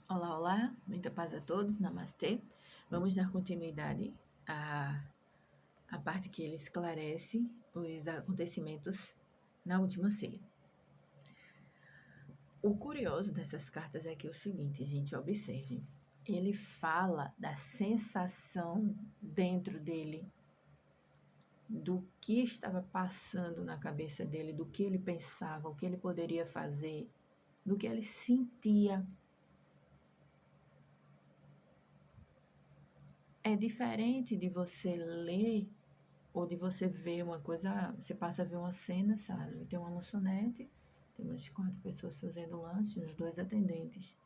Olá, olá, muita paz a todos, namastê. Vamos dar continuidade à parte que ele esclarece os acontecimentos na última ceia. O curioso dessas cartas é que é o seguinte, gente, observe. Ele fala da sensação dentro dele, do que estava passando na cabeça dele, do que ele pensava, o que ele poderia fazer, do que ele sentia. É diferente de você ler ou de você ver uma coisa, você passa a ver uma cena, sabe? Tem uma lanchonete, tem umas 4 pessoas fazendo lanche, uns 2 atendentes.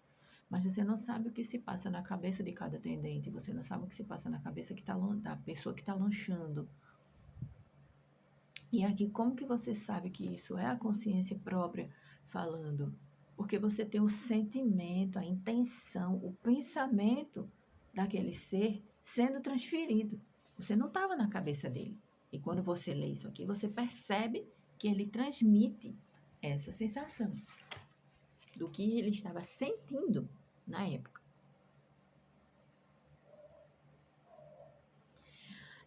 Mas você não sabe o que se passa na cabeça de cada atendente, você não sabe o que se passa na cabeça da pessoa que está lanchando. E aqui, como que você sabe que isso é a consciência própria falando? Porque você tem o sentimento, a intenção, o pensamento daquele ser sendo transferido. Você não estava na cabeça dele. E quando você lê isso aqui, você percebe que ele transmite essa sensação do que ele estava sentindo na época.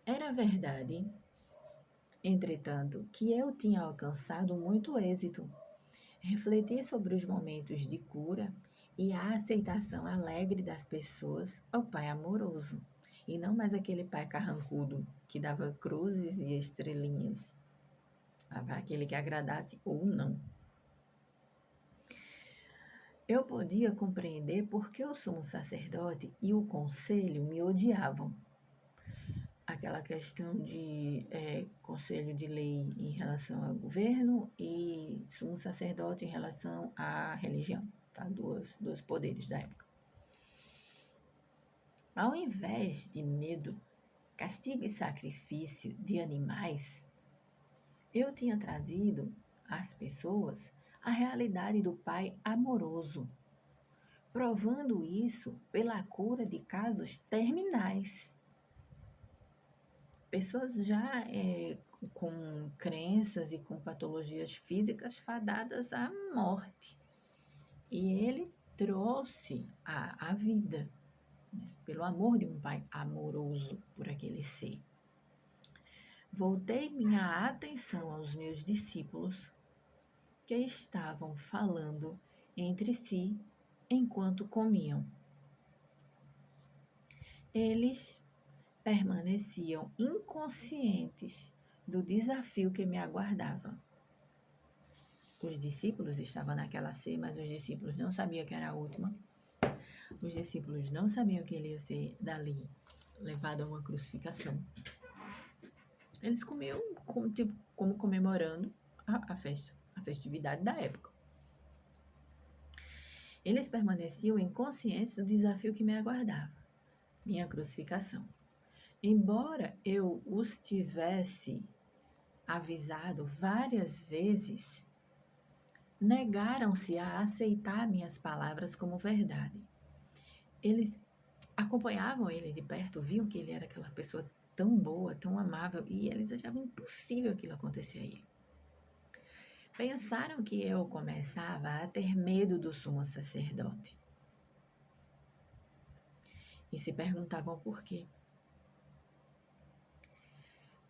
Era verdade, entretanto, que eu tinha alcançado muito êxito. Refletir sobre os momentos de cura e a aceitação alegre das pessoas ao Pai amoroso, e não mais aquele pai carrancudo que dava cruzes e estrelinhas para aquele que agradasse ou não. Eu podia compreender por que o sumo sacerdote e o conselho me odiavam. Aquela questão de conselho de lei em relação ao governo e sumo sacerdote em relação à religião, tá? Dois poderes da época. Ao invés de medo, castigo e sacrifício de animais, eu tinha trazido às pessoas a realidade do Pai amoroso, provando isso pela cura de casos terminais. Pessoas já com crenças e com patologias físicas fadadas à morte. E ele trouxe a vida, né, pelo amor de um pai amoroso por aquele ser. Voltei minha atenção aos meus discípulos que estavam falando entre si enquanto comiam. Eles permaneciam inconscientes do desafio que me aguardava. Os discípulos estavam naquela ceia, mas os discípulos não sabiam que era a última. Os discípulos não sabiam que ele ia ser dali levado a uma crucificação. Eles comiam como comemorando a festividade da época. Eles permaneciam inconscientes do desafio que me aguardava, minha crucificação. Embora eu os tivesse avisado várias vezes, negaram-se a aceitar minhas palavras como verdade. Eles acompanhavam ele de perto, viam que ele era aquela pessoa tão boa, tão amável, e eles achavam impossível aquilo acontecer a ele. Pensaram que eu começava a ter medo do sumo sacerdote. E se perguntavam por quê.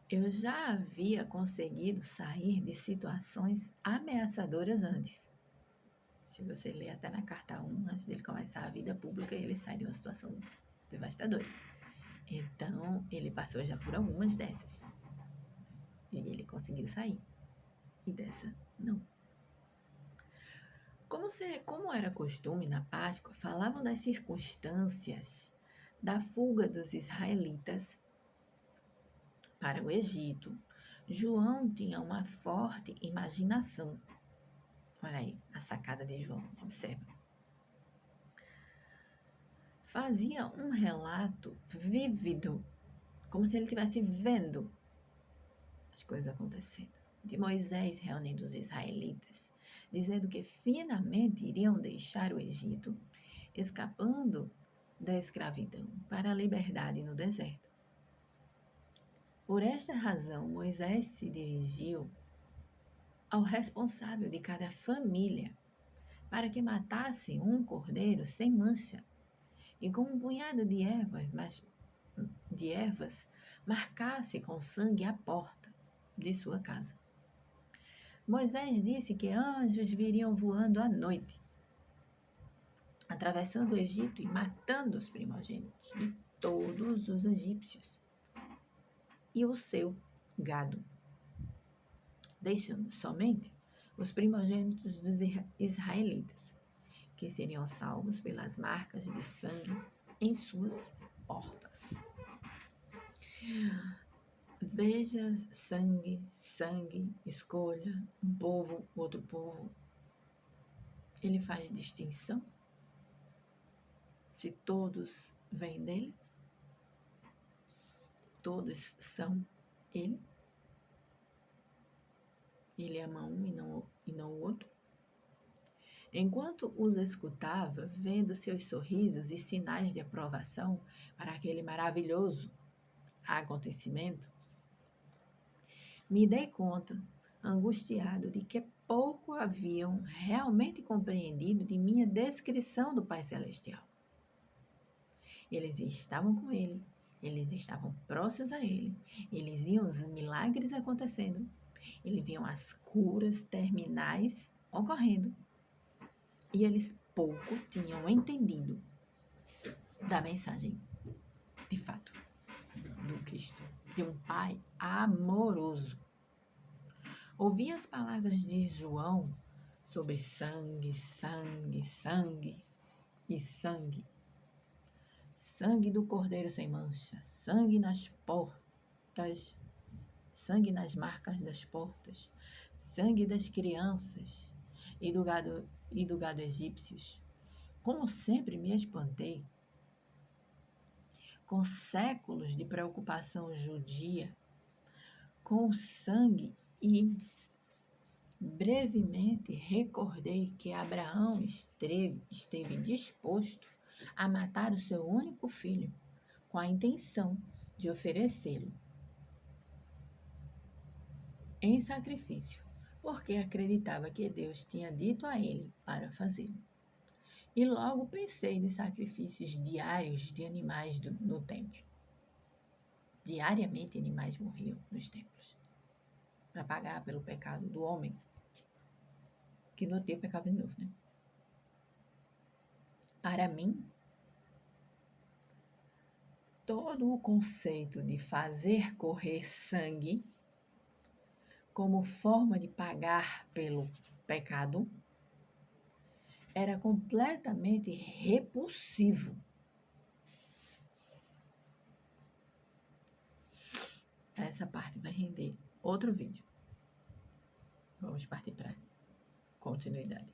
Eu já havia conseguido sair de situações ameaçadoras antes. Se você ler até na carta 1, antes dele começar a vida pública, ele sai de uma situação devastadora. Então, ele passou já por algumas dessas. E ele conseguiu sair. E dessa, não. Como era costume na Páscoa, falavam das circunstâncias da fuga dos israelitas para o Egito. João tinha uma forte imaginação. Olha aí, a sacada de João, observa. Fazia um relato vívido, como se ele estivesse vendo as coisas acontecendo. De Moisés reunindo os israelitas, dizendo que finalmente iriam deixar o Egito, escapando da escravidão para a liberdade no deserto. Por esta razão, Moisés se dirigiu ao responsável de cada família para que matasse um cordeiro sem mancha e com um punhado de ervas marcasse com sangue a porta de sua casa. Moisés disse que anjos viriam voando à noite, atravessando o Egito e matando os primogênitos de todos os egípcios e o seu gado, deixando somente os primogênitos dos israelitas, que seriam salvos pelas marcas de sangue em suas portas. Veja, sangue, sangue, escolha, um povo, outro povo. Ele faz distinção? Se todos vêm dele, todos são ele. Ele ama um e não o outro. Enquanto os escutava, vendo seus sorrisos e sinais de aprovação para aquele maravilhoso acontecimento, me dei conta, angustiado, de que pouco haviam realmente compreendido de minha descrição do Pai Celestial. Eles estavam com ele, eles estavam próximos a ele, eles viam os milagres acontecendo, eles viam as curas terminais ocorrendo, e eles pouco tinham entendido da mensagem, de fato, do Cristo, de um Pai amoroso. Ouvi as palavras de João sobre sangue, sangue, sangue e sangue. Sangue do Cordeiro sem mancha, sangue nas portas, sangue nas marcas das portas, sangue das crianças e do gado egípcios. Como sempre me espantei, com séculos de preocupação judia, com o sangue, e brevemente recordei que Abraão esteve disposto a matar o seu único filho, com a intenção de oferecê-lo em sacrifício, porque acreditava que Deus tinha dito a ele para fazê-lo. E logo pensei nos sacrifícios diários de animais no templo. Diariamente animais morriam nos templos para pagar pelo pecado do homem, que no tempo pecava de novo, né? Para mim, todo o conceito de fazer correr sangue como forma de pagar pelo pecado era completamente repulsivo. Essa parte vai render outro vídeo. Vamos partir para continuidade.